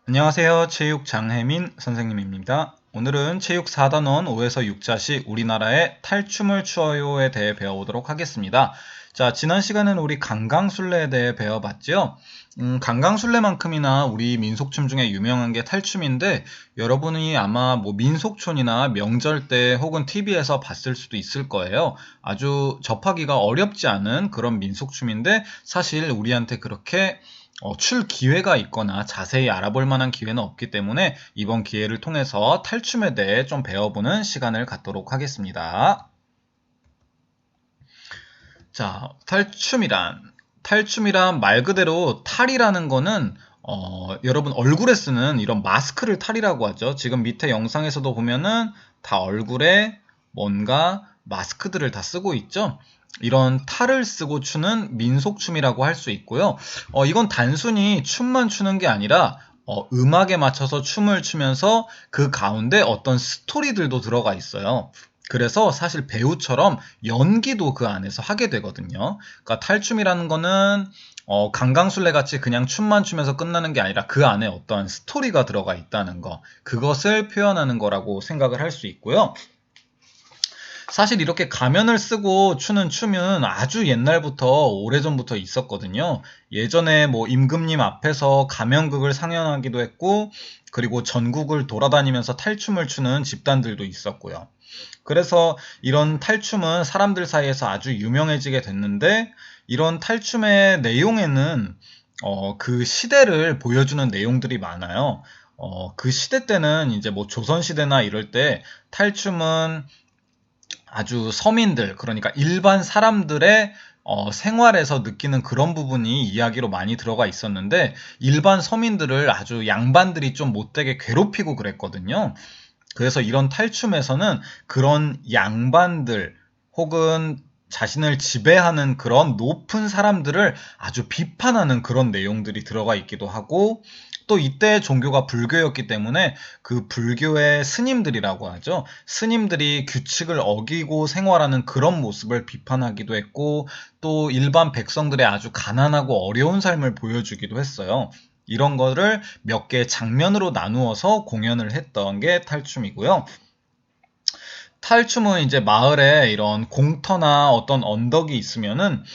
안녕하세요. 체육 장혜민 선생님입니다. 오늘은 체육 4단원 5에서 6자식 우리나라의 탈춤을 추어요에 대해 배워보도록 하겠습니다. 자, 지난 시간에는 우리 강강술래에 대해 배워봤죠. 강강술래만큼이나 우리 민속춤 중에 유명한 게 탈춤인데 여러분이 아마 뭐 민속촌이나 명절 때 혹은 TV에서 봤을 수도 있을 거예요. 아주 접하기가 어렵지 않은 그런 민속춤인데 사실 우리한테 그렇게 출 기회가 있거나 자세히 알아볼 만한 기회는 없기 때문에 이번 기회를 통해서 탈춤에 대해 좀 배워보는 시간을 갖도록 하겠습니다. 자, 탈춤이란 말 그대로 탈이라는 거는 여러분 얼굴에 쓰는 이런 마스크를 탈이라고 하죠. 지금 밑에 영상에서도 보면은 다 얼굴에 뭔가 마스크들을 다 쓰고 있죠. 이런 탈을 쓰고 추는 민속춤이라고 할 수 있고요. 이건 단순히 춤만 추는 게 아니라 음악에 맞춰서 춤을 추면서 그 가운데 어떤 스토리들도 들어가 있어요. 그래서 사실 배우처럼 연기도 그 안에서 하게 되거든요. 그러니까 탈춤이라는 거는 강강술래 같이 그냥 춤만 추면서 끝나는 게 아니라 그 안에 어떠한 스토리가 들어가 있다는 거, 그것을 표현하는 거라고 생각을 할 수 있고요. 사실 이렇게 가면을 쓰고 추는 춤은 아주 옛날부터 오래전부터 있었거든요. 예전에 뭐 임금님 앞에서 가면극을 상연하기도 했고, 그리고 전국을 돌아다니면서 탈춤을 추는 집단들도 있었고요. 그래서 이런 탈춤은 사람들 사이에서 아주 유명해지게 됐는데, 이런 탈춤의 내용에는 그 시대를 보여주는 내용들이 많아요. 그 시대 때는 이제 뭐 조선시대나 이럴 때 탈춤은 아주 서민들, 그러니까 일반 사람들의 생활에서 느끼는 그런 부분이 이야기로 많이 들어가 있었는데, 일반 서민들을 아주 양반들이 좀 못되게 괴롭히고 그랬거든요. 그래서 이런 탈춤에서는 그런 양반들 혹은 자신을 지배하는 그런 높은 사람들을 아주 비판하는 그런 내용들이 들어가 있기도 하고, 또 이때 종교가 불교였기 때문에 그 불교의 스님들이라고 하죠. 스님들이 규칙을 어기고 생활하는 그런 모습을 비판하기도 했고, 또 일반 백성들의 아주 가난하고 어려운 삶을 보여주기도 했어요. 이런 거를 몇 개 장면으로 나누어서 공연을 했던 게 탈춤이고요. 탈춤은 이제 마을에 이런 공터나 어떤 언덕이 있으면은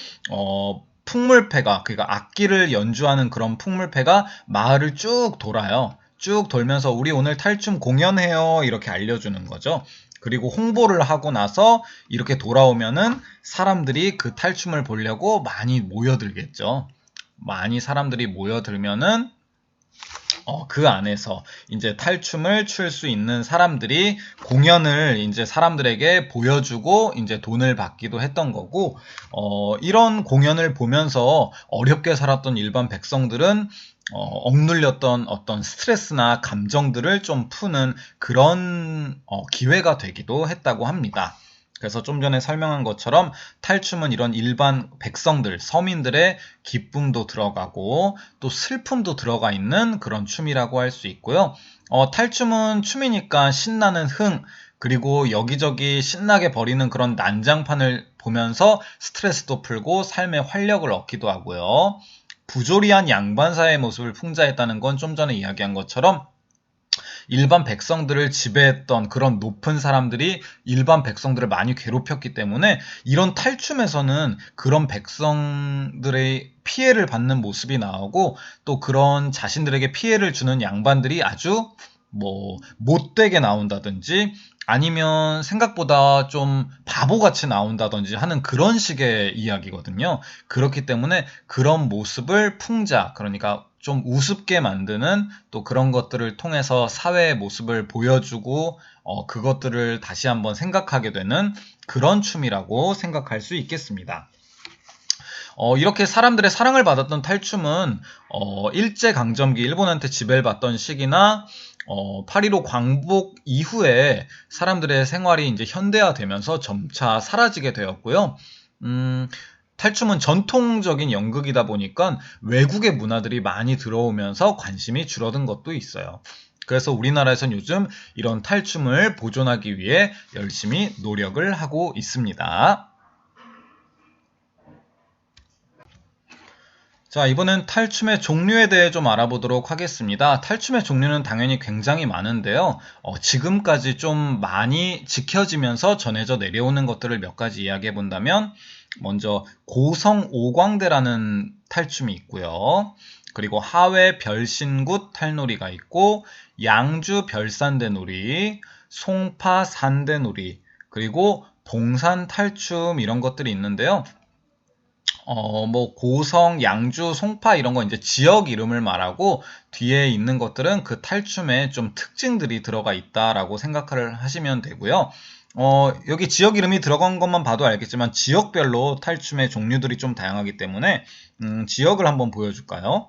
풍물패가, 그러니까 악기를 연주하는 그런 풍물패가 마을을 쭉 돌아요. 쭉 돌면서 우리 오늘 탈춤 공연해요 이렇게 알려주는 거죠. 그리고 홍보를 하고 나서 이렇게 돌아오면은 사람들이 그 탈춤을 보려고 많이 모여들겠죠. 많이 사람들이 모여들면은 그 안에서 이제 탈춤을 출 수 있는 사람들이 공연을 이제 사람들에게 보여주고 이제 돈을 받기도 했던 거고, 이런 공연을 보면서 어렵게 살았던 일반 백성들은 억눌렸던 어떤 스트레스나 감정들을 좀 푸는 그런 기회가 되기도 했다고 합니다. 그래서 좀 전에 설명한 것처럼 탈춤은 이런 일반 백성들, 서민들의 기쁨도 들어가고 또 슬픔도 들어가 있는 그런 춤이라고 할 수 있고요. 탈춤은 춤이니까 신나는 흥, 그리고 여기저기 신나게 벌이는 그런 난장판을 보면서 스트레스도 풀고 삶의 활력을 얻기도 하고요. 부조리한 양반사의 모습을 풍자했다는 건 좀 전에 이야기한 것처럼 일반 백성들을 지배했던 그런 높은 사람들이 일반 백성들을 많이 괴롭혔기 때문에 이런 탈춤에서는 그런 백성들의 피해를 받는 모습이 나오고, 또 그런 자신들에게 피해를 주는 양반들이 아주 뭐 못되게 나온다든지 아니면 생각보다 좀 바보같이 나온다든지 하는 그런 식의 이야기거든요. 그렇기 때문에 그런 모습을 풍자, 그러니까 좀 우습게 만드는 또 그런 것들을 통해서 사회의 모습을 보여주고 그것들을 다시 한번 생각하게 되는 그런 춤이라고 생각할 수 있겠습니다. 이렇게 사람들의 사랑을 받았던 탈춤은 일제강점기 일본한테 지배를 받던 시기나 8.15 광복 이후에 사람들의 생활이 이제 현대화되면서 점차 사라지게 되었고요. 탈춤은 전통적인 연극이다 보니까 외국의 문화들이 많이 들어오면서 관심이 줄어든 것도 있어요. 그래서 우리나라에선 요즘 이런 탈춤을 보존하기 위해 열심히 노력을 하고 있습니다. 자, 이번엔 탈춤의 종류에 대해 좀 알아보도록 하겠습니다. 탈춤의 종류는 당연히 굉장히 많은데요. 지금까지 좀 많이 지켜지면서 전해져 내려오는 것들을 몇 가지 이야기해 본다면, 먼저 고성 오광대라는 탈춤이 있고요. 그리고 하회 별신굿 탈놀이가 있고, 양주 별산대놀이, 송파 산대놀이, 그리고 봉산 탈춤 이런 것들이 있는데요. 뭐 고성, 양주, 송파 이런 건 이제 지역 이름을 말하고 뒤에 있는 것들은 그 탈춤에 좀 특징들이 들어가 있다라고 생각을 하시면 되고요. 여기 지역 이름이 들어간 것만 봐도 알겠지만 지역별로 탈춤의 종류들이 좀 다양하기 때문에 지역을 한번 보여줄까요?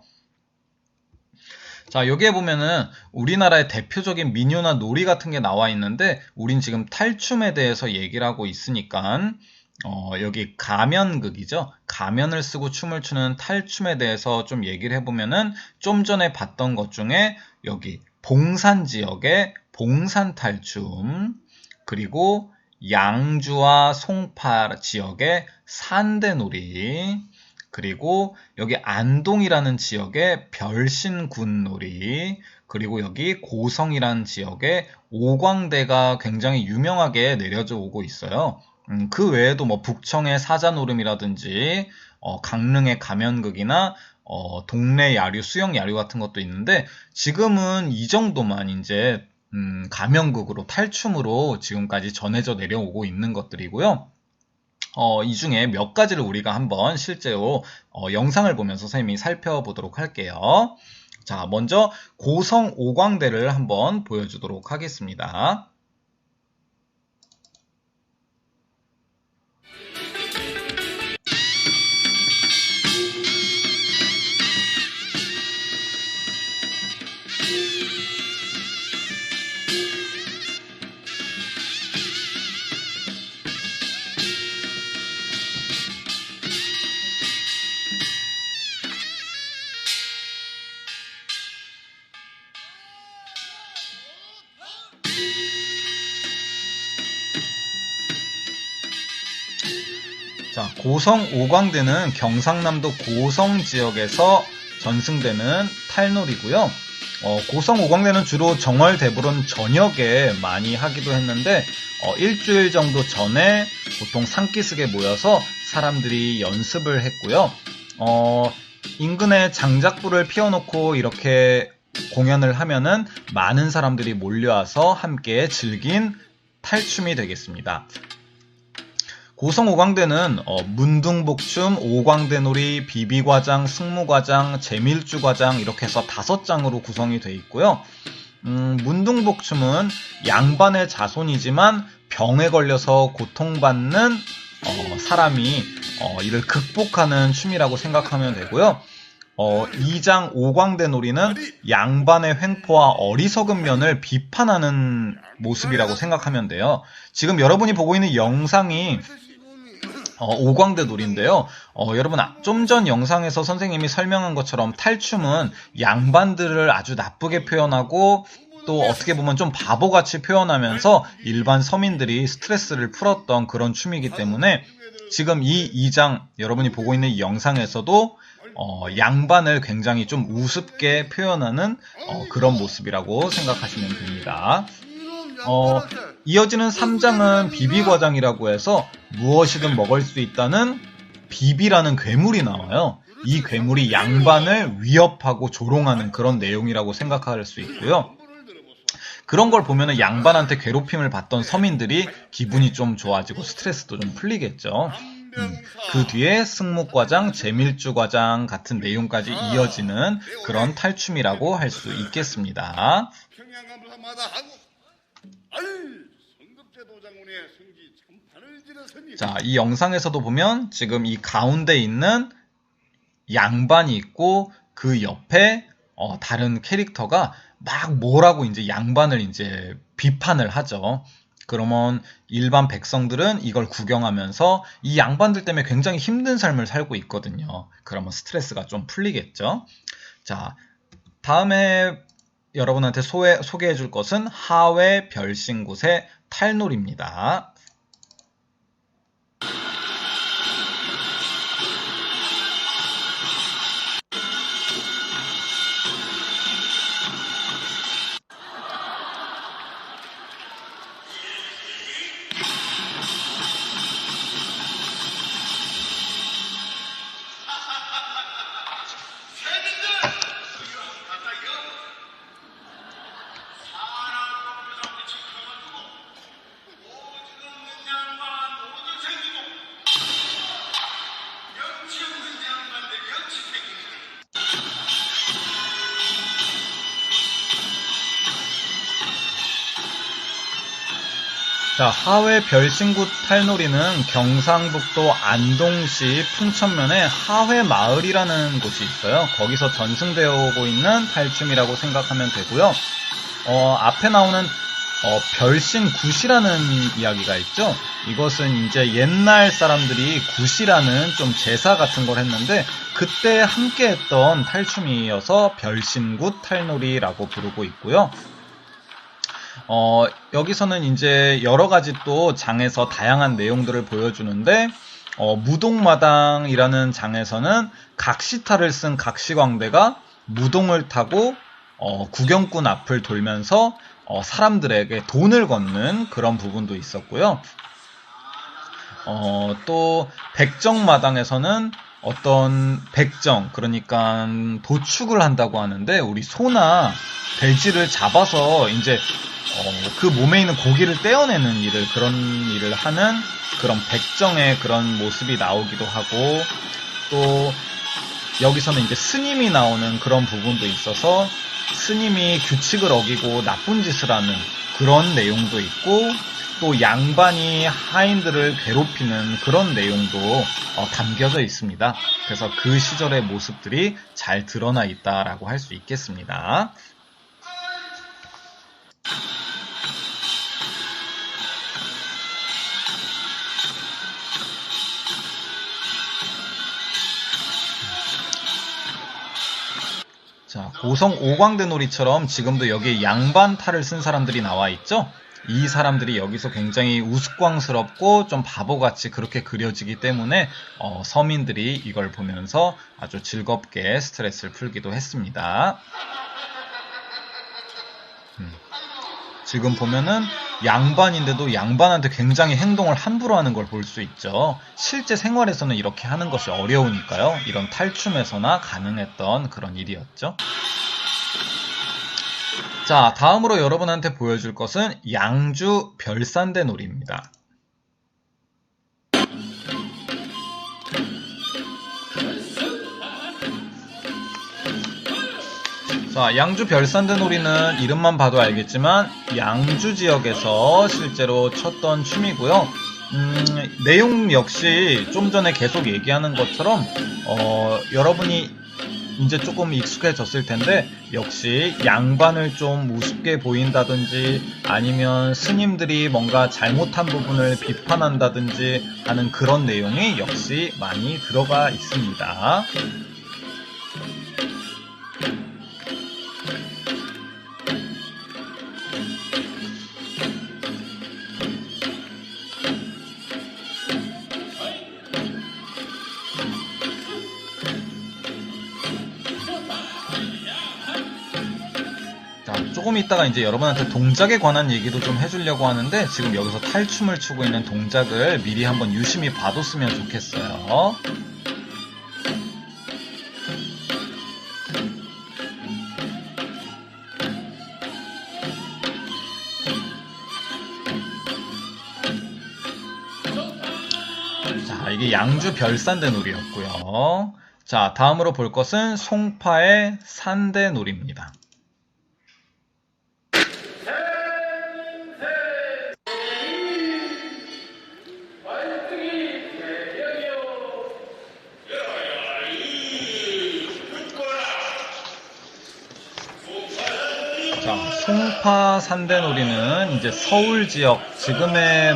자, 여기에 보면은 우리나라의 대표적인 민요나 놀이 같은 게 나와 있는데 우린 지금 탈춤에 대해서 얘기를 하고 있으니까 여기 가면극이죠. 가면을 쓰고 춤을 추는 탈춤에 대해서 좀 얘기를 해보면은 좀 전에 봤던 것 중에 여기 봉산 지역의 봉산탈춤, 그리고 양주와 송파 지역의 산대놀이, 그리고 여기 안동이라는 지역의 별신군놀이, 그리고 여기 고성이라는 지역의 오광대가 굉장히 유명하게 내려져 오고 있어요. 그 외에도 뭐 북청의 사자노름이라든지 강릉의 가면극이나 동래 야류, 수영 야류 같은 것도 있는데 지금은 이 정도만 이제 가면극으로 탈춤으로 지금까지 전해져 내려오고 있는 것들이고요. 이 중에 몇 가지를 우리가 한번 실제로 영상을 보면서 선생님이 살펴보도록 할게요. 자, 먼저 고성 오광대를 한번 보여주도록 하겠습니다. 자, 고성 오광대는 경상남도 고성 지역에서 전승되는 탈놀이고요. 고성 오광대는 주로 정월 대보름 저녁에 많이 하기도 했는데 일주일 정도 전에 보통 산기슭에 모여서 사람들이 연습을 했고요. 인근에 장작불을 피워놓고 이렇게 공연을 하면은 많은 사람들이 몰려와서 함께 즐긴 탈춤이 되겠습니다. 고성 오광대는 문둥복춤, 오광대놀이, 비비과장, 승무과장, 재밀주과장 이렇게 해서 5장으로 구성이 되어 있고요. 문둥복춤은 양반의 자손이지만 병에 걸려서 고통받는 사람이 이를 극복하는 춤이라고 생각하면 되고요. 2장 오광대놀이는 양반의 횡포와 어리석은 면을 비판하는 모습이라고 생각하면 돼요. 지금 여러분이 보고 있는 영상이 오광대 놀인데요. 여러분 좀 전 영상에서 선생님이 설명한 것처럼 탈춤은 양반들을 아주 나쁘게 표현하고 또 어떻게 보면 좀 바보같이 표현하면서 일반 서민들이 스트레스를 풀었던 그런 춤이기 때문에 지금 이 2장 여러분이 보고 있는 이 영상에서도 양반을 굉장히 좀 우습게 표현하는 그런 모습이라고 생각하시면 됩니다. 이어지는 3장은 비비과장이라고 해서 무엇이든 먹을 수 있다는 비비라는 괴물이 나와요. 이 괴물이 양반을 위협하고 조롱하는 그런 내용이라고 생각할 수 있고요. 그런 걸 보면은 양반한테 괴롭힘을 받던 서민들이 기분이 좀 좋아지고 스트레스도 좀 풀리겠죠. 그 뒤에 승무과장, 재밀주과장 같은 내용까지 이어지는 그런 탈춤이라고 할 수 있겠습니다. 자, 이 영상에서도 보면 지금 이 가운데 있는 양반이 있고 그 옆에 다른 캐릭터가 막 뭐라고 이제 양반을 이제 비판을 하죠. 그러면 일반 백성들은 이걸 구경하면서 이 양반들 때문에 굉장히 힘든 삶을 살고 있거든요. 그러면 스트레스가 좀 풀리겠죠. 자, 다음에 여러분한테 소개해 줄 것은 하회 별신굿의 탈놀이입니다. 자, 하회 별신굿 탈놀이는 경상북도 안동시 풍천면에 하회마을이라는 곳이 있어요. 거기서 전승되어 오고 있는 탈춤이라고 생각하면 되고요. 앞에 나오는 별신굿이라는 이야기가 있죠. 이것은 이제 옛날 사람들이 굿이라는 좀 제사 같은 걸 했는데 그때 함께 했던 탈춤이어서 별신굿 탈놀이라고 부르고 있고요. 여기서는 이제 여러 가지 또 장에서 다양한 내용들을 보여주는데, 무동마당이라는 장에서는 각시탈을 쓴 각시광대가 무동을 타고, 구경꾼 앞을 돌면서, 사람들에게 돈을 걷는 그런 부분도 있었고요. 또, 백정마당에서는 어떤 백정, 그러니까 도축을 한다고 하는데, 우리 소나 돼지를 잡아서 이제 그 몸에 있는 고기를 떼어내는 그런 일을 하는 그런 백정의 그런 모습이 나오기도 하고, 또 여기서는 이제 스님이 나오는 그런 부분도 있어서 스님이 규칙을 어기고 나쁜 짓을 하는 그런 내용도 있고, 또 양반이 하인들을 괴롭히는 그런 내용도 담겨져 있습니다. 그래서 그 시절의 모습들이 잘 드러나 있다라고 할 수 있겠습니다. 자, 고성 오광대 놀이처럼 지금도 여기에 양반 탈을 쓴 사람들이 나와 있죠? 이 사람들이 여기서 굉장히 우스꽝스럽고 좀 바보같이 그렇게 그려지기 때문에 서민들이 이걸 보면서 아주 즐겁게 스트레스를 풀기도 했습니다. 지금 보면은 양반인데도 양반한테 굉장히 행동을 함부로 하는 걸 볼 수 있죠. 실제 생활에서는 이렇게 하는 것이 어려우니까요. 이런 탈춤에서나 가능했던 그런 일이었죠. 자, 다음으로 여러분한테 보여줄 것은 양주 별산대 놀이입니다. 자, 양주 별산대 놀이는 이름만 봐도 알겠지만 양주 지역에서 실제로 췄던 춤이고요. 내용 역시 좀 전에 계속 얘기하는 것처럼 여러분이 이제 조금 익숙해졌을 텐데 역시 양반을 좀 우습게 보인다든지 아니면 스님들이 뭔가 잘못한 부분을 비판한다든지 하는 그런 내용이 역시 많이 들어가 있습니다. 조금 있다가 이제 여러분한테 동작에 관한 얘기도 좀 해주려고 하는데 지금 여기서 탈춤을 추고 있는 동작을 미리 한번 유심히 봐뒀으면 좋겠어요. 자, 이게 양주 별산대 놀이였고요. 자, 다음으로 볼 것은 송파의 산대 놀이입니다. 자, 송파 산대놀이는 이제 서울 지역, 지금의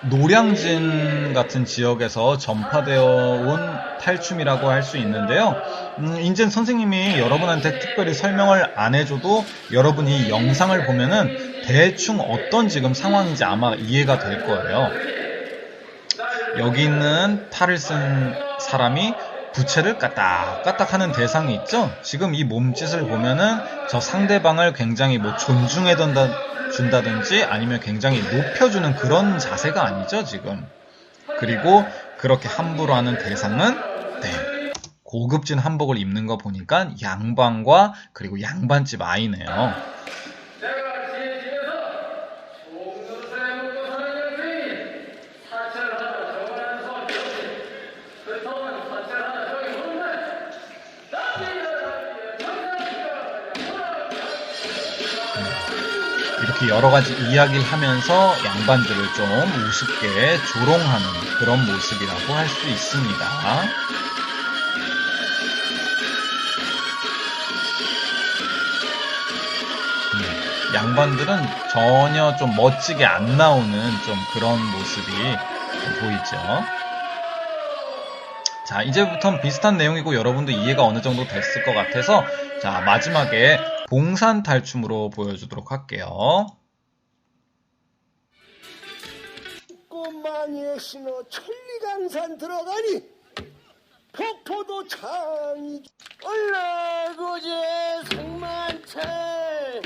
노량진 같은 지역에서 전파되어 온 탈춤이라고 할 수 있는데요. 이제 선생님이 여러분한테 특별히 설명을 안 해줘도 여러분이 영상을 보면은 대충 어떤 지금 상황인지 아마 이해가 될 거예요. 여기 있는 탈을 쓴 사람이 부채를 까딱까딱 하는 대상이 있죠? 지금 이 몸짓을 보면은 저 상대방을 굉장히 존중해 준다든지 아니면 굉장히 높여주는 그런 자세가 아니죠, 지금. 그리고 그렇게 함부로 하는 대상은, 고급진 한복을 입는 거 보니까 양반과 그리고 양반집 아이네요. 이렇게 여러 가지 이야기를 하면서 양반들을 좀 우습게 조롱하는 그런 모습이라고 할 수 있습니다. 양반들은 전혀 좀 멋지게 안 나오는 좀 그런 모습이 보이죠. 자, 이제부터는 비슷한 내용이고 여러분도 이해가 어느 정도 됐을 것 같아서 자, 마지막에 봉산탈춤으로 보여주도록 할게요. 꽃망이의 신호 천리강산 들어가니 폭포도 창이 올라고제 상만철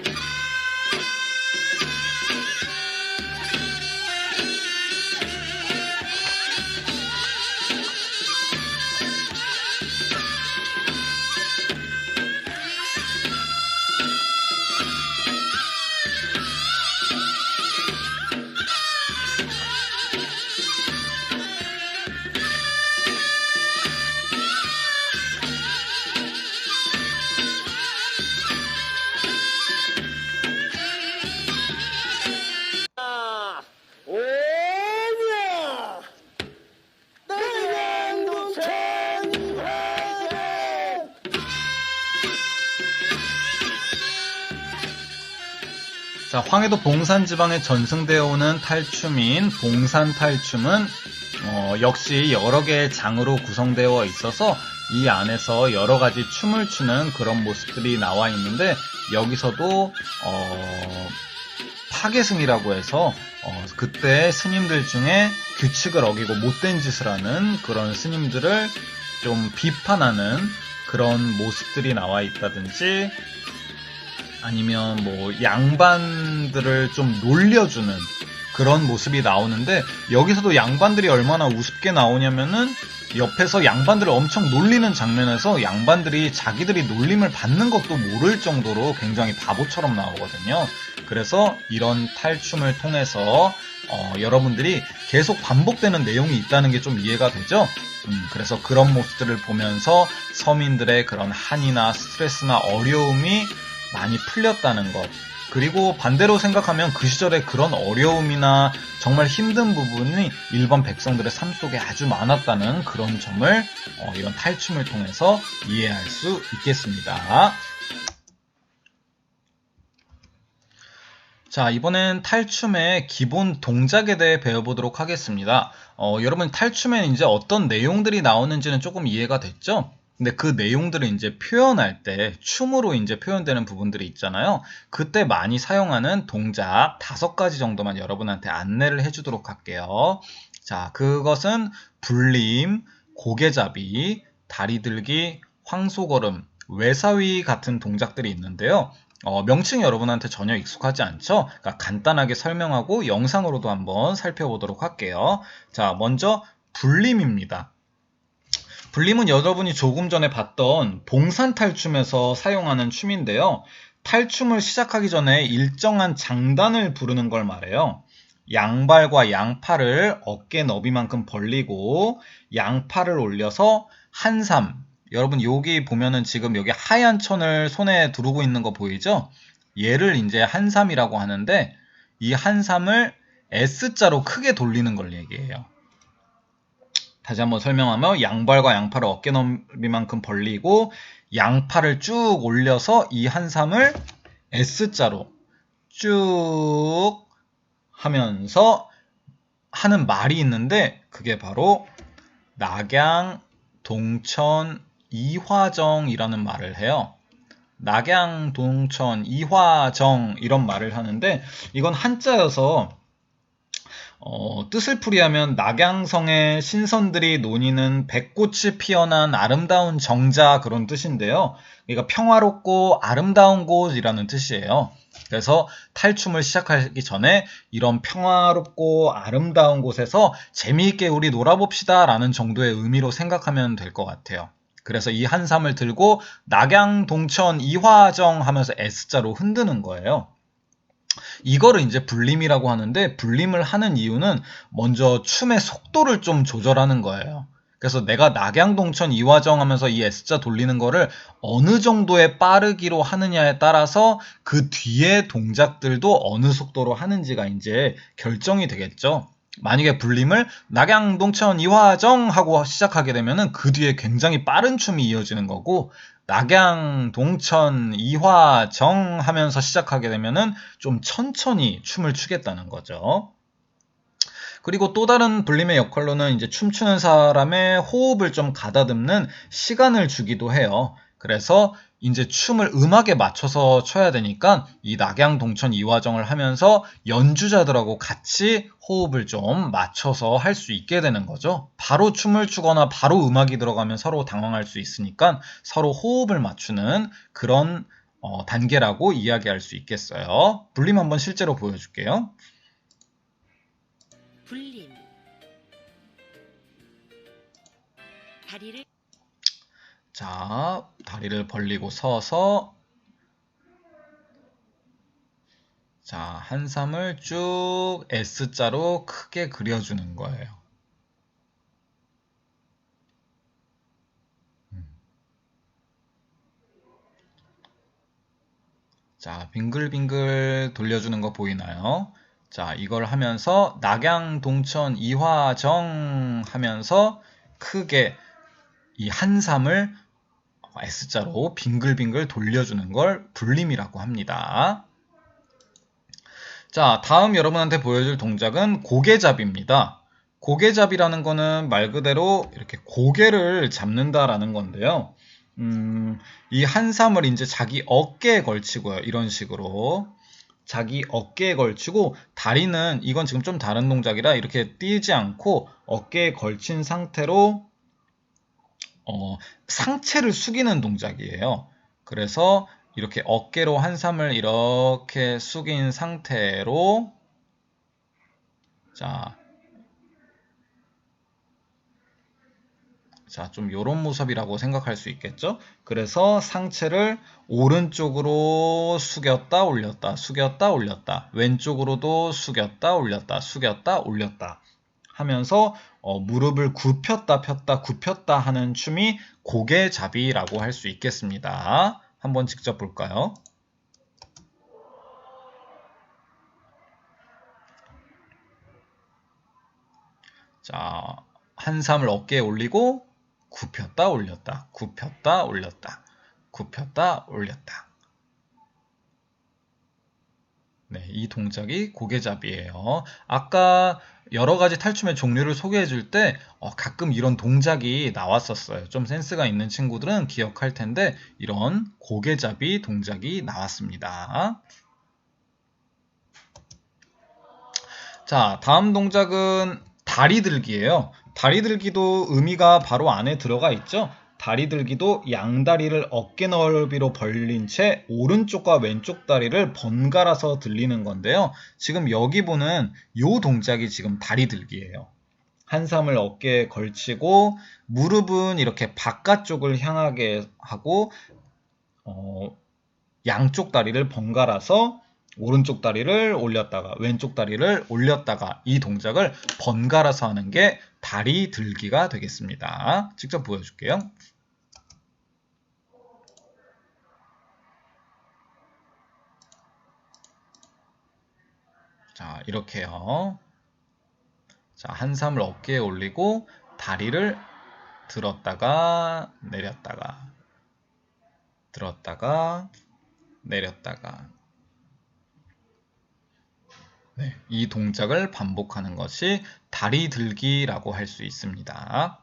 자, 황해도 봉산지방에 전승되어 오는 탈춤인 봉산탈춤은 역시 여러 개의 장으로 구성되어 있어서 이 안에서 여러 가지 춤을 추는 그런 모습들이 나와 있는데 여기서도 파괴승이라고 해서 그때 스님들 중에 규칙을 어기고 못된 짓을 하는 그런 스님들을 좀 비판하는 그런 모습들이 나와 있다든지 아니면 뭐 양반들을 좀 놀려주는 그런 모습이 나오는데 여기서도 양반들이 얼마나 우습게 나오냐면은 옆에서 양반들을 엄청 놀리는 장면에서 양반들이 자기들이 놀림을 받는 것도 모를 정도로 굉장히 바보처럼 나오거든요. 그래서 이런 탈춤을 통해서 여러분들이 계속 반복되는 내용이 있다는 게 좀 이해가 되죠? 그래서 그런 모습들을 보면서 서민들의 그런 한이나 스트레스나 어려움이 많이 풀렸다는 것. 그리고 반대로 생각하면 그 시절에 그런 어려움이나 정말 힘든 부분이 일반 백성들의 삶 속에 아주 많았다는 그런 점을 이런 탈춤을 통해서 이해할 수 있겠습니다. 자, 이번엔 탈춤의 기본 동작에 대해 배워보도록 하겠습니다. 여러분 탈춤엔 이제 어떤 내용들이 나오는지는 조금 이해가 됐죠? 근데 그 내용들을 이제 표현할 때 춤으로 이제 표현되는 부분들이 있잖아요. 그때 많이 사용하는 동작 5가지 정도만 여러분한테 안내를 해주도록 할게요. 자, 그것은 불림, 고개잡이, 다리 들기, 황소걸음, 외사위 같은 동작들이 있는데요. 명칭이 여러분한테 전혀 익숙하지 않죠? 그러니까 간단하게 설명하고 영상으로도 한번 살펴보도록 할게요. 자, 먼저 불림입니다. 불림은 여러분이 조금 전에 봤던 봉산탈춤에서 사용하는 춤인데요. 탈춤을 시작하기 전에 일정한 장단을 부르는 걸 말해요. 양발과 양팔을 어깨 너비만큼 벌리고 양팔을 올려서 한삼. 여러분 여기 보면은 지금 여기 하얀 천을 손에 두르고 있는 거 보이죠? 얘를 이제 한삼이라고 하는데 이 한삼을 S자로 크게 돌리는 걸 얘기해요. 다시 한번 설명하면 양발과 양팔을 어깨 너비만큼 벌리고 양팔을 쭉 올려서 이 한삼을 S자로 쭉 하면서 하는 말이 있는데 그게 바로 낙양, 동천, 이화정이라는 말을 해요. 낙양, 동천, 이화정 이런 말을 하는데 이건 한자여서 뜻을 풀이하면 낙양성의 신선들이 논이는 백꽃이 피어난 아름다운 정자 그런 뜻인데요. 그러니까 평화롭고 아름다운 곳이라는 뜻이에요. 그래서 탈춤을 시작하기 전에 이런 평화롭고 아름다운 곳에서 재미있게 우리 놀아봅시다 라는 정도의 의미로 생각하면 될 것 같아요. 그래서 이 한삼을 들고 낙양, 동천, 이화정 하면서 S자로 흔드는 거예요. 이거를 이제 불림이라고 하는데 불림을 하는 이유는 먼저 춤의 속도를 좀 조절하는 거예요. 그래서 내가 낙양동천 이화정 하면서 이 S자 돌리는 거를 어느 정도의 빠르기로 하느냐에 따라서 그 뒤에 동작들도 어느 속도로 하는지가 이제 결정이 되겠죠. 만약에 불림을 낙양동천 이화정 하고 시작하게 되면은 그 뒤에 굉장히 빠른 춤이 이어지는 거고, 낙양동천 이화정 하면서 시작하게 되면은 좀 천천히 춤을 추겠다는 거죠. 그리고 또 다른 불림의 역할로는 이제 춤추는 사람의 호흡을 좀 가다듬는 시간을 주기도 해요. 그래서 이제 춤을 음악에 맞춰서 춰야 되니까 이 낙양동천 이화정을 하면서 연주자들하고 같이 호흡을 좀 맞춰서 할 수 있게 되는 거죠. 바로 춤을 추거나 바로 음악이 들어가면 서로 당황할 수 있으니까 서로 호흡을 맞추는 그런 단계라고 이야기할 수 있겠어요. 불림 한번 실제로 보여줄게요. 불림. 다리를 자, 다리를 벌리고 서서 자, 한삼을 쭉 S자로 크게 그려주는 거예요. 자, 빙글빙글 돌려주는 거 보이나요? 자, 이걸 하면서 낙양동천 이화정 하면서 크게 이 한삼을 S자로 빙글빙글 돌려주는 걸 불림이라고 합니다. 자, 다음 여러분한테 보여줄 동작은 고개잡이입니다. 고개잡이라는 거는 말 그대로 이렇게 고개를 잡는다라는 건데요. 이 한삼을 이제 자기 어깨에 걸치고요. 이런 식으로. 자기 어깨에 걸치고 다리는 이건 지금 좀 다른 동작이라 이렇게 띄지 않고 어깨에 걸친 상태로 상체를 숙이는 동작이에요. 그래서 이렇게 어깨로 한삼을 이렇게 숙인 상태로 자, 좀 요런 모습이라고 생각할 수 있겠죠? 그래서 상체를 오른쪽으로 숙였다 올렸다 숙였다 올렸다 왼쪽으로도 숙였다 올렸다 숙였다 올렸다 하면서 무릎을 굽혔다 폈다 굽혔다 하는 춤이 고개잡이라고 할 수 있겠습니다. 한번 직접 볼까요? 자, 한삼을 어깨에 올리고 굽혔다 올렸다 굽혔다 올렸다 굽혔다 올렸다. 네, 이 동작이 고개잡이에요. 아까 여러 가지 탈춤의 종류를 소개해 줄 때 가끔 이런 동작이 나왔었어요. 좀 센스가 있는 친구들은 기억할 텐데 이런 고개잡이 동작이 나왔습니다. 자, 다음 동작은 다리 들기예요. 다리 들기도 의미가 바로 안에 들어가 있죠. 다리 들기도 양다리를 어깨 넓이로 벌린 채 오른쪽과 왼쪽 다리를 번갈아서 들리는 건데요. 지금 여기 보는 이 동작이 지금 다리 들기예요. 한삼을 어깨에 걸치고 무릎은 이렇게 바깥쪽을 향하게 하고 양쪽 다리를 번갈아서 오른쪽 다리를 올렸다가 왼쪽 다리를 올렸다가 이 동작을 번갈아서 하는 게 다리 들기가 되겠습니다. 직접 보여줄게요. 자, 이렇게요. 자, 한삼을 어깨에 올리고 다리를 들었다가 내렸다가 들었다가 내렸다가 네, 이 동작을 반복하는 것이 다리 들기라고 할 수 있습니다.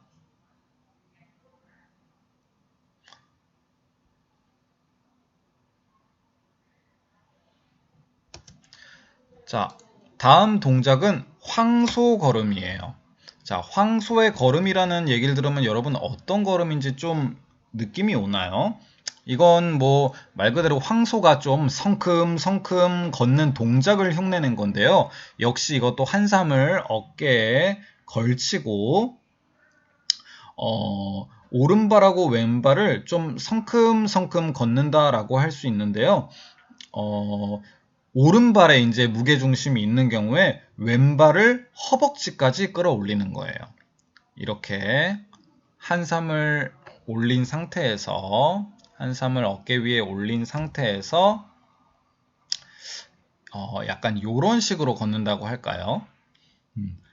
자, 다음 동작은 황소 걸음이에요. 자, 황소의 걸음이라는 얘기를 들으면 여러분 어떤 걸음인지 좀 느낌이 오나요? 이건 뭐 말 그대로 황소가 좀 성큼성큼 걷는 동작을 흉내낸 건데요. 역시 이것도 한삼을 어깨에 걸치고 오른발하고 왼발을 좀 성큼성큼 걷는다라고 할 수 있는데요. 오른발에 이제 무게중심이 있는 경우에 왼발을 허벅지까지 끌어올리는 거예요. 이렇게 한삼을 올린 상태에서 한삼을 어깨 위에 올린 상태에서 약간 요런 식으로 걷는다고 할까요?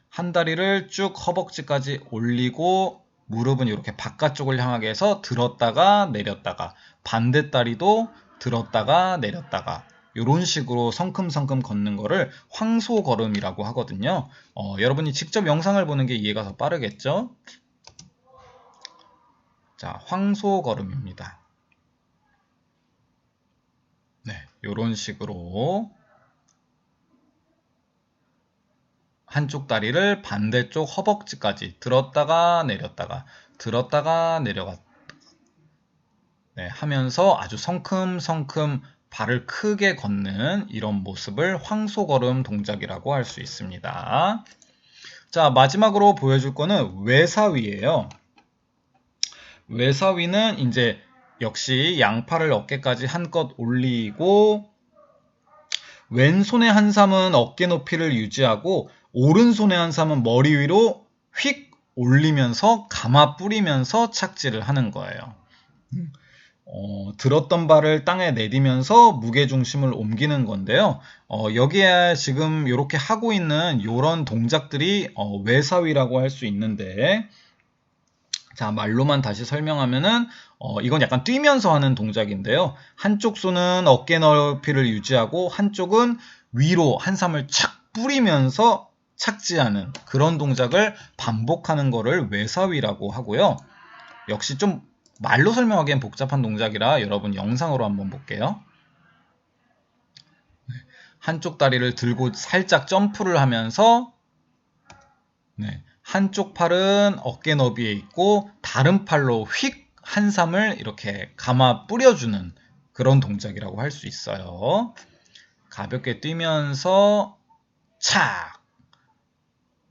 한 다리를 쭉 허벅지까지 올리고 무릎은 이렇게 바깥쪽을 향하게 해서 들었다가 내렸다가 반대 다리도 들었다가 내렸다가 이런 식으로 성큼성큼 걷는 거를 황소걸음이라고 하거든요. 여러분이 직접 영상을 보는 게 이해가 더 빠르겠죠? 자, 황소걸음입니다. 네, 이런 식으로 한쪽 다리를 반대쪽 허벅지까지 들었다가 내렸다가 들었다가 내려갔다 네, 하면서 아주 성큼성큼 발을 크게 걷는 이런 모습을 황소걸음 동작이라고 할 수 있습니다. 자, 마지막으로 보여줄 거는 외사위예요. 외사위는 이제 역시 양팔을 어깨까지 한껏 올리고 왼손의 한삼은 어깨 높이를 유지하고 오른손의 한삼은 머리 위로 휙 올리면서 감아 뿌리면서 착지를 하는 거예요. 들었던 발을 땅에 내디면서 무게중심을 옮기는 건데요. 여기에 지금 이렇게 하고 있는 이런 동작들이 외사위라고 할 수 있는데 자, 말로만 다시 설명하면은 이건 약간 뛰면서 하는 동작인데요. 한쪽 손은 어깨 넓이를 유지하고 한쪽은 위로 한삼을 착 뿌리면서 착지하는 그런 동작을 반복하는 거를 외사위라고 하고요. 역시 좀 말로 설명하기엔 복잡한 동작이라 여러분 영상으로 한번 볼게요. 한쪽 다리를 들고 살짝 점프를 하면서 네, 한쪽 팔은 어깨 너비에 있고 다른 팔로 휙 한삼을 이렇게 감아 뿌려주는 그런 동작이라고 할 수 있어요. 가볍게 뛰면서 착!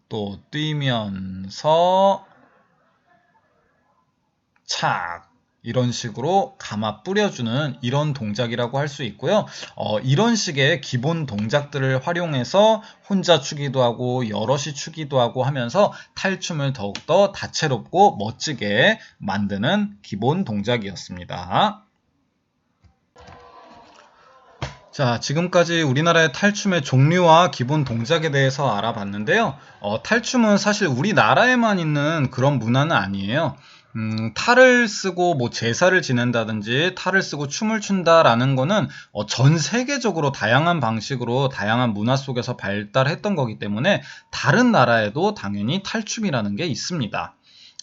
또 뛰면서 착! 이런 식으로 감아 뿌려주는 이런 동작이라고 할 수 있고요. 이런 식의 기본 동작들을 활용해서 혼자 추기도 하고 여럿이 추기도 하고 하면서 탈춤을 더욱더 다채롭고 멋지게 만드는 기본 동작이었습니다. 자, 지금까지 우리나라의 탈춤의 종류와 기본 동작에 대해서 알아봤는데요. 탈춤은 사실 우리나라에만 있는 그런 문화는 아니에요. 탈을 쓰고 뭐 제사를 지낸다든지 탈을 쓰고 춤을 춘다라는 거는 전 세계적으로 다양한 방식으로 다양한 문화 속에서 발달했던 거기 때문에 다른 나라에도 당연히 탈춤이라는 게 있습니다.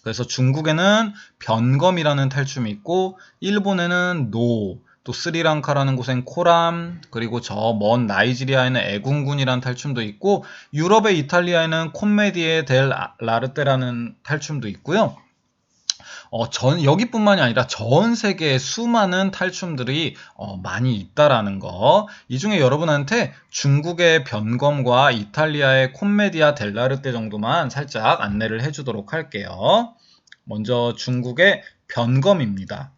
그래서 중국에는 변검이라는 탈춤이 있고 일본에는 노, 또 스리랑카라는 곳엔 코람, 그리고 저 먼 나이지리아에는 에군군이라는 탈춤도 있고 유럽의 이탈리아에는 콤메디에 델 라르테라는 탈춤도 있고요. 여기뿐만이 아니라 전 세계에 수많은 탈춤들이 많이 있다라는 거. 이 중에 여러분한테 중국의 변검과 이탈리아의 콤메디아 델라르테 정도만 살짝 안내를 해주도록 할게요. 먼저 중국의 변검입니다.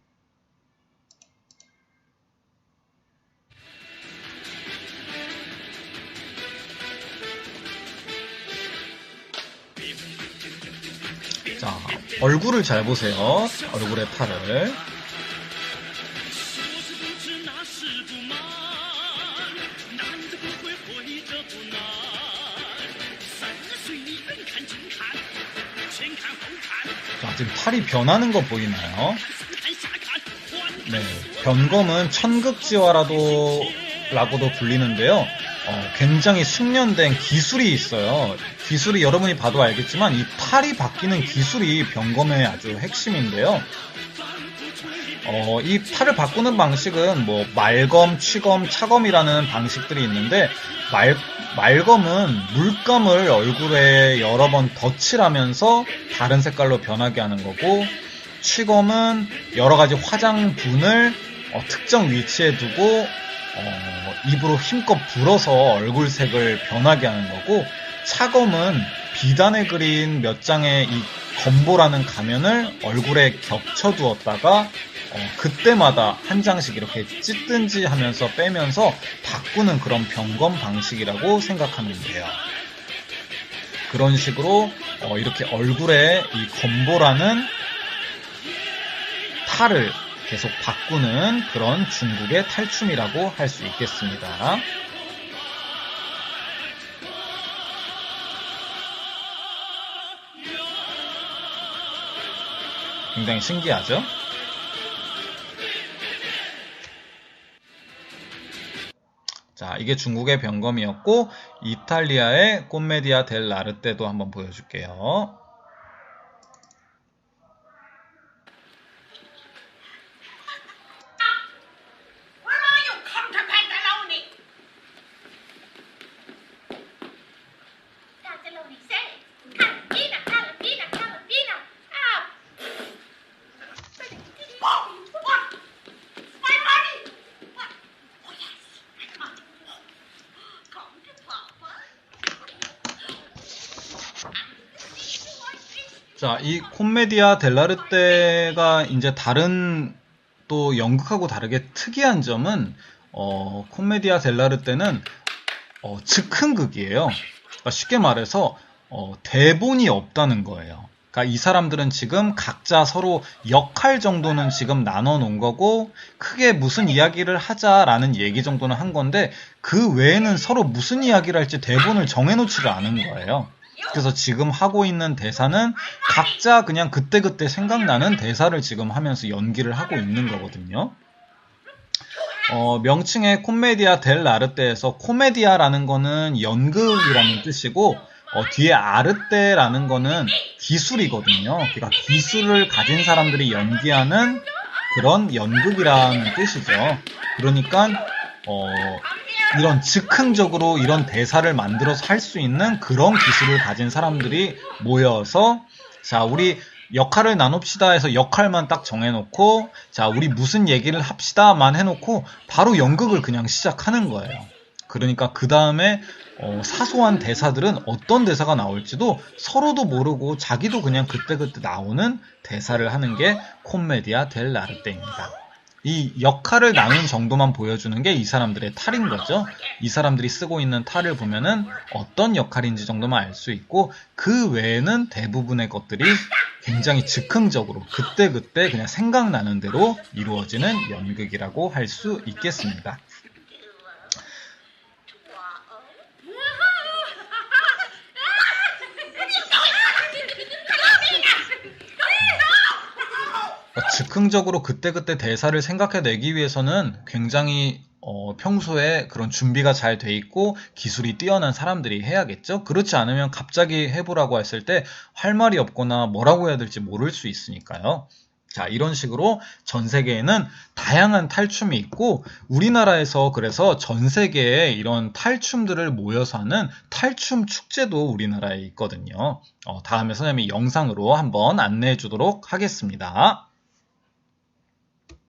자, 얼굴을 잘 보세요. 얼굴의 팔을. 자, 지금 팔이 변하는 거 보이나요? 네, 변검은 천극지화라고도 불리는데요. 굉장히 숙련된 기술이 있어요. 기술이 여러분이 봐도 알겠지만 이 팔이 바뀌는 기술이 변검의 아주 핵심인데요. 이 팔을 바꾸는 방식은 뭐 말검, 취검, 차검이라는 방식들이 있는데 말검은 물감을 얼굴에 여러 번 덧칠하면서 다른 색깔로 변하게 하는 거고 취검은 여러 가지 화장분을 특정 위치에 두고 입으로 힘껏 불어서 얼굴색을 변하게 하는 거고 차검은 비단에 그린 몇 장의 이 검보라는 가면을 얼굴에 겹쳐 두었다가 그때마다 한 장씩 이렇게 찢든지 하면서 빼면서 바꾸는 그런 변검 방식이라고 생각하면 돼요. 그런 식으로 이렇게 얼굴에 이 검보라는 탈을 계속 바꾸는 그런 중국의 탈춤이라고 할 수 있겠습니다. 굉장히 신기하죠? 자, 이게 중국의 병검이었고 이탈리아의 콤메디아 델 라르테도 한번 보여줄게요. 자, 이 콤메디아 델라르테가 이제 다른 또 연극하고 다르게 특이한 점은 콤메디아 델라르테는 즉흥극이에요. 그러니까 쉽게 말해서 대본이 없다는 거예요. 그러니까 이 사람들은 지금 각자 서로 역할 정도는 지금 나눠 놓은 거고 크게 무슨 이야기를 하자라는 얘기 정도는 한 건데 그 외에는 서로 무슨 이야기를 할지 대본을 정해놓지를 않은 거예요. 그래서 지금 하고 있는 대사는 각자 그냥 그때그때 생각나는 대사를 지금 하면서 연기를 하고 있는 거거든요. 명칭의 콤메디아 델 라르테에서 코메디아라는 거는 연극이라는 뜻이고 뒤에 아르테라는 거는 기술이거든요. 그러니까 기술을 가진 사람들이 연기하는 그런 연극이라는 뜻이죠. 그러니까 이런 즉흥적으로 이런 대사를 만들어서 할 수 있는 그런 기술을 가진 사람들이 모여서 자, 우리 역할을 나눕시다 해서 역할만 딱 정해놓고 자, 우리 무슨 얘기를 합시다만 해놓고 바로 연극을 그냥 시작하는 거예요. 그러니까 그 다음에 사소한 대사들은 어떤 대사가 나올지도 서로도 모르고 자기도 그냥 그때그때 나오는 대사를 하는 게 콤메디아 델 라르테입니다. 이 역할을 나눈 정도만 보여주는 게 이 사람들의 탈인 거죠. 이 사람들이 쓰고 있는 탈을 보면은 어떤 역할인지 정도만 알 수 있고 그 외에는 대부분의 것들이 굉장히 즉흥적으로 그때그때 그냥 생각나는 대로 이루어지는 연극이라고 할 수 있겠습니다. 즉흥적으로 그때그때 대사를 생각해내기 위해서는 굉장히 평소에 그런 준비가 잘 돼 있고 기술이 뛰어난 사람들이 해야겠죠. 그렇지 않으면 갑자기 해보라고 했을 때 할 말이 없거나 뭐라고 해야 될지 모를 수 있으니까요. 자, 이런 식으로 전 세계에는 다양한 탈춤이 있고 우리나라에서 그래서 전 세계에 이런 탈춤들을 모여서 하는 탈춤 축제도 우리나라에 있거든요. 다음에 선생님이 영상으로 한번 안내해 주도록 하겠습니다.